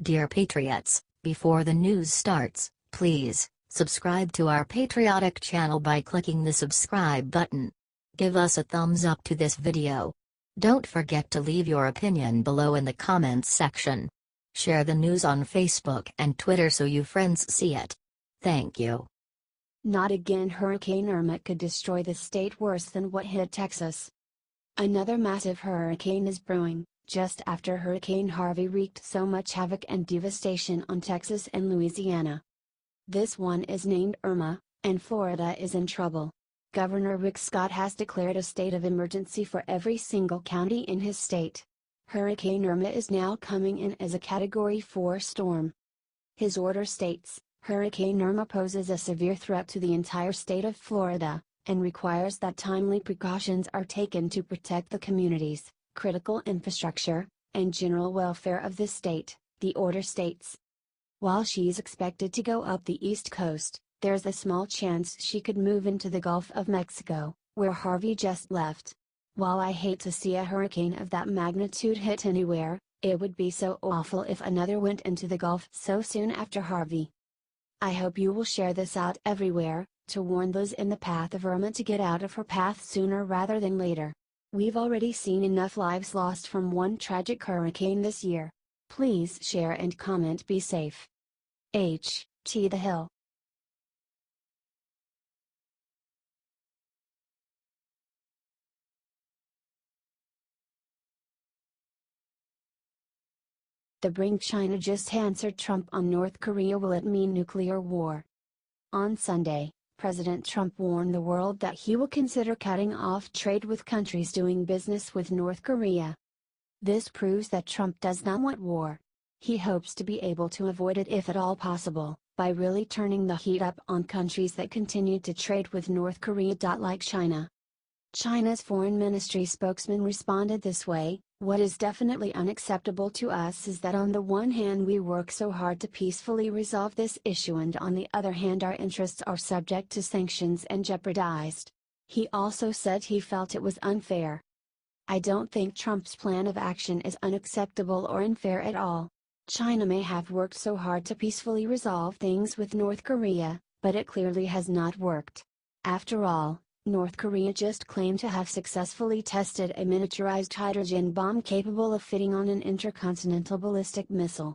Dear Patriots, before the news starts, please subscribe to our patriotic channel by clicking the subscribe button. Give us a thumbs up to this video. Don't forget to leave your opinion below in the comments section. Share the news on Facebook and Twitter so your friends see it. Thank you. Not again. Hurricane Irma could destroy the state worse than what hit Texas. Another massive hurricane is brewing, just after Hurricane Harvey wreaked so much havoc and devastation on Texas and Louisiana. This one is named Irma, and Florida is in trouble. Governor Rick Scott has declared a state of emergency for every single county in his state. Hurricane Irma is now coming in as a Category 4 storm. His order states, Hurricane Irma poses a severe threat to the entire state of Florida, and requires that timely precautions are taken to protect the communities, critical infrastructure, and general welfare of the state, the order states. While she's expected to go up the East Coast, there's a small chance she could move into the Gulf of Mexico, where Harvey just left. While I hate to see a hurricane of that magnitude hit anywhere, it would be so awful if another went into the Gulf so soon after Harvey. I hope you will share this out everywhere, to warn those in the path of Irma to get out of her path sooner rather than later. We've already seen enough lives lost from one tragic hurricane this year. Please share and comment. Be safe. H.T. The Hill. The brink. China just answered Trump on North Korea. Will it mean nuclear war? On Sunday, President Trump warned the world that he will consider cutting off trade with countries doing business with North Korea. This proves that Trump does not want war. He hopes to be able to avoid it if at all possible, by really turning the heat up on countries that continue to trade with North Korea. Like China. China's foreign ministry spokesman responded this way, "What is definitely unacceptable to us is that on the one hand we work so hard to peacefully resolve this issue and on the other hand our interests are subject to sanctions and jeopardized." He also said he felt it was unfair. I don't think Trump's plan of action is unacceptable or unfair at all. China may have worked so hard to peacefully resolve things with North Korea, but it clearly has not worked. After all, North Korea just claimed to have successfully tested a miniaturized hydrogen bomb capable of fitting on an intercontinental ballistic missile.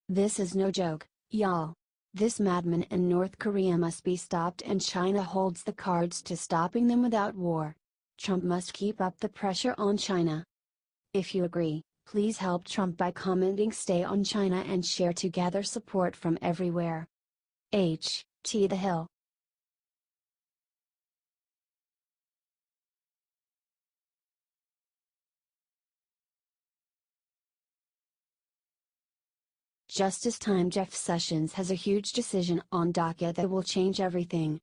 This is no joke, y'all. This madman in North Korea must be stopped, and China holds the cards to stopping them without war. Trump must keep up the pressure on China. If you agree, please help Trump by commenting "Stay on China" and share to gather support from everywhere. H.T. The Hill. Justice Time. Jeff Sessions has a huge decision on DACA that will change everything.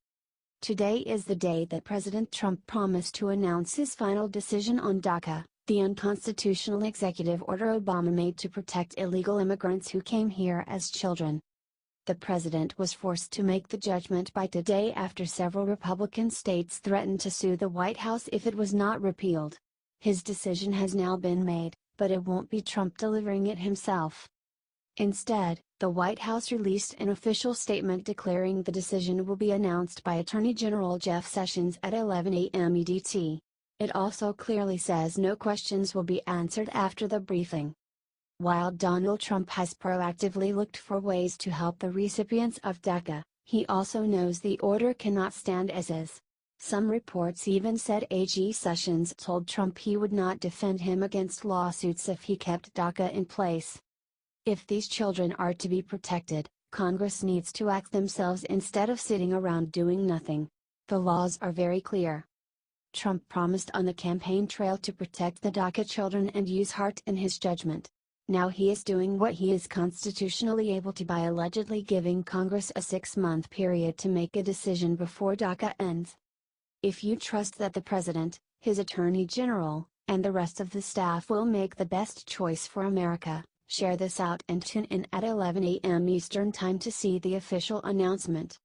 Today is the day that President Trump promised to announce his final decision on DACA, the unconstitutional executive order Obama made to protect illegal immigrants who came here as children. The president was forced to make the judgment by today after several Republican states threatened to sue the White House if it was not repealed. His decision has now been made, but it won't be Trump delivering it himself. Instead, the White House released an official statement declaring the decision will be announced by Attorney General Jeff Sessions at 11 a.m. EDT. It also clearly says no questions will be answered after the briefing. While Donald Trump has proactively looked for ways to help the recipients of DACA, he also knows the order cannot stand as is. Some reports even said AG Sessions told Trump he would not defend him against lawsuits if he kept DACA in place. If these children are to be protected, Congress needs to act themselves instead of sitting around doing nothing. The laws are very clear. Trump promised on the campaign trail to protect the DACA children and use heart in his judgment. Now he is doing what he is constitutionally able to by allegedly giving Congress a 6-month period to make a decision before DACA ends. If you trust that the president, his attorney general, and the rest of the staff will make the best choice for America, share this out and tune in at 11 a.m. Eastern Time to see the official announcement.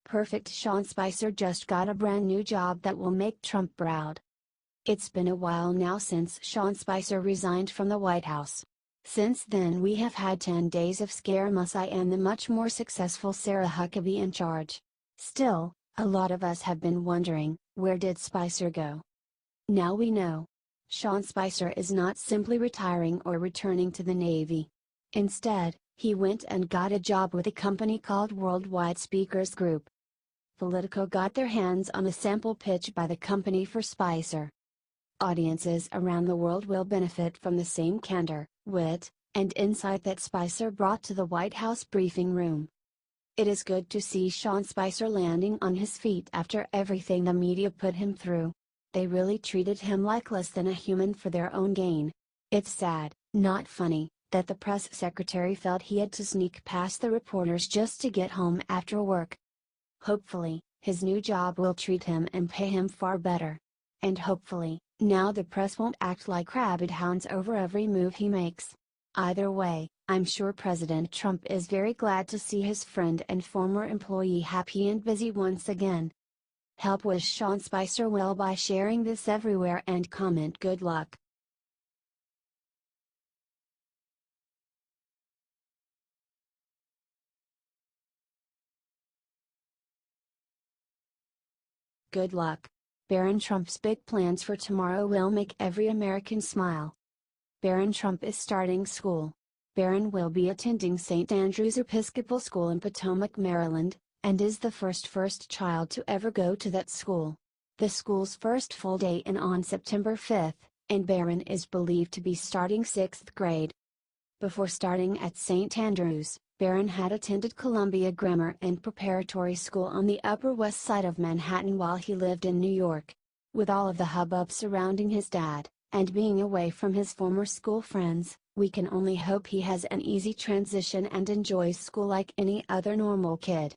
Perfect. Sean Spicer just got a brand new job that will make Trump proud. It's been a while now since Sean Spicer resigned from the White House. Since then we have had 10 days of scaramucci and the much more successful Sarah Huckabee in charge. Still, a lot of us have been wondering, where did Spicer go? Now we know. Sean Spicer is not simply retiring or returning to the Navy. Instead, he went and got a job with a company called Worldwide Speakers Group. Politico got their hands on a sample pitch by the company for Spicer. Audiences around the world will benefit from the same candor, wit, and insight that Spicer brought to the White House briefing room. It is good to see Sean Spicer landing on his feet after everything the media put him through. They really treated him like less than a human for their own gain. It's sad, not funny, that the press secretary felt he had to sneak past the reporters just to get home after work. Hopefully, his new job will treat him and pay him far better. And hopefully, now the press won't act like rabid hounds over every move he makes. Either way, I'm sure President Trump is very glad to see his friend and former employee happy and busy once again. Help wish Sean Spicer well by sharing this everywhere and comment good luck. Good luck. Barron Trump's big plans for tomorrow will make every American smile. Barron Trump is starting school. Barron will be attending St. Andrew's Episcopal School in Potomac, Maryland, and is the first child to ever go to that school. The school's first full day in on September 5th, and Barron is believed to be starting 6th grade. Before starting at St. Andrew's, Barron had attended Columbia Grammar and Preparatory School on the Upper West Side of Manhattan while he lived in New York. With all of the hubbub surrounding his dad, and being away from his former school friends, we can only hope he has an easy transition and enjoys school like any other normal kid.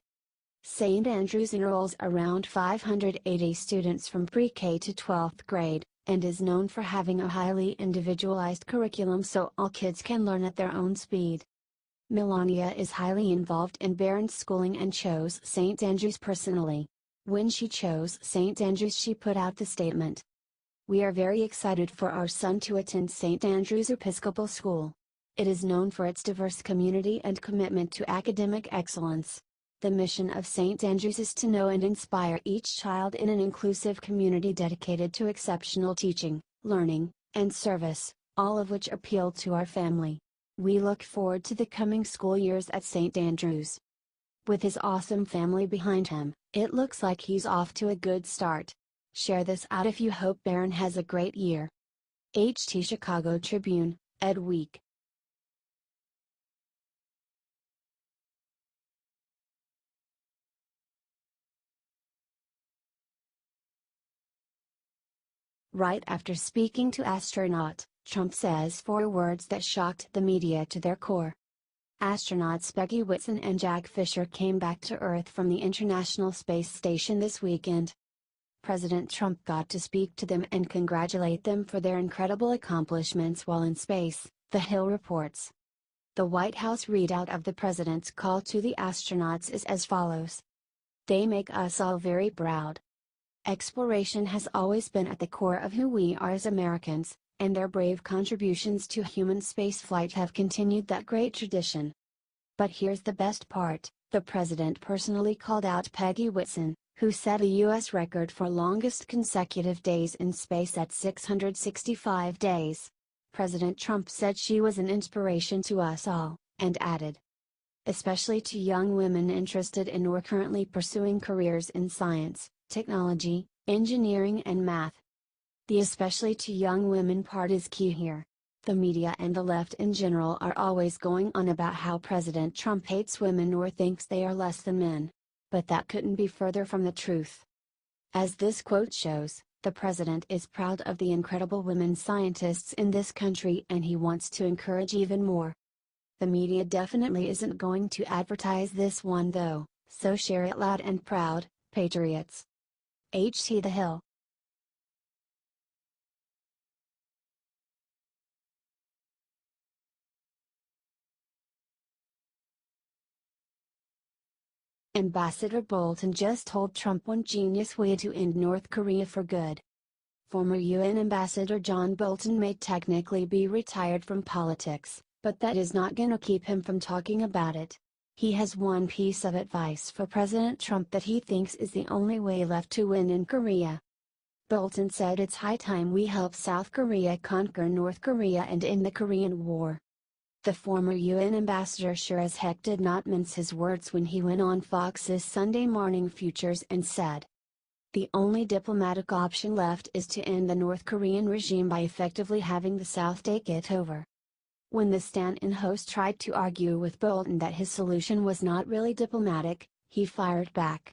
St. Andrews enrolls around 580 students from pre-K to 12th grade, and is known for having a highly individualized curriculum so all kids can learn at their own speed. Melania is highly involved in Barron's schooling and chose St. Andrews personally. When she chose St. Andrews, she put out the statement, "We are very excited for our son to attend St. Andrew's Episcopal School. It is known for its diverse community and commitment to academic excellence. The mission of St. Andrews is to know and inspire each child in an inclusive community dedicated to exceptional teaching, learning, and service, all of which appeal to our family. We look forward to the coming school years at St. Andrews." With his awesome family behind him, it looks like he's off to a good start. Share this out if you hope Barron has a great year. HT Chicago Tribune, Ed Week. Right after speaking to astronaut, Trump says 4 words that shocked the media to their core. Astronauts Peggy Whitson and Jack Fisher came back to Earth from the International Space Station this weekend. President Trump got to speak to them and congratulate them for their incredible accomplishments while in space, The Hill reports. The White House readout of the president's call to the astronauts is as follows. "They make us all very proud. Exploration has always been at the core of who we are as Americans, and their brave contributions to human spaceflight have continued that great tradition." But here's the best part, the president personally called out Peggy Whitson, who set a U.S. record for longest consecutive days in space at 665 days. President Trump said she was an inspiration to us all, and added, "Especially to young women interested in or currently pursuing careers in science, technology, engineering and math." The especially to young women part is key here. The media and the left in general are always going on about how President Trump hates women or thinks they are less than men. But that couldn't be further from the truth. As this quote shows, the president is proud of the incredible women scientists in this country and he wants to encourage even more. The media definitely isn't going to advertise this one though, so share it loud and proud, patriots. HT The Hill. Ambassador Bolton just told Trump one genius way to end North Korea for good. Former UN Ambassador John Bolton may technically be retired from politics, but that is not gonna keep him from talking about it. He has one piece of advice for President Trump that he thinks is the only way left to win in Korea. Bolton said it's high time we help South Korea conquer North Korea and end the Korean War. The former UN ambassador sure as heck did not mince his words when he went on Fox's Sunday Morning Futures and said, "The only diplomatic option left is to end the North Korean regime by effectively having the South take it over." When the stand-in host tried to argue with Bolton that his solution was not really diplomatic, he fired back.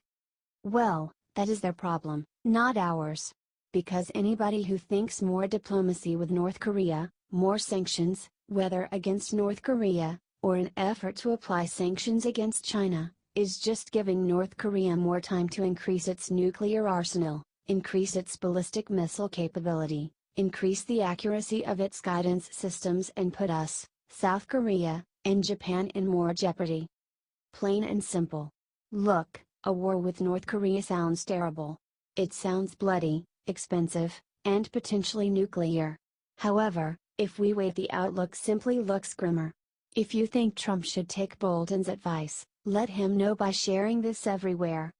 "Well, that is their problem, not ours. Because anybody who thinks more diplomacy with North Korea, more sanctions, whether against North Korea, or an effort to apply sanctions against China, is just giving North Korea more time to increase its nuclear arsenal, increase its ballistic missile capability, increase the accuracy of its guidance systems and put us, South Korea, and Japan in more jeopardy. Plain and simple. Look, a war with North Korea sounds terrible. It sounds bloody, expensive, and potentially nuclear. However, if we wait, the outlook simply looks grimmer. If you think Trump should take Bolton's advice, let him know by sharing this everywhere.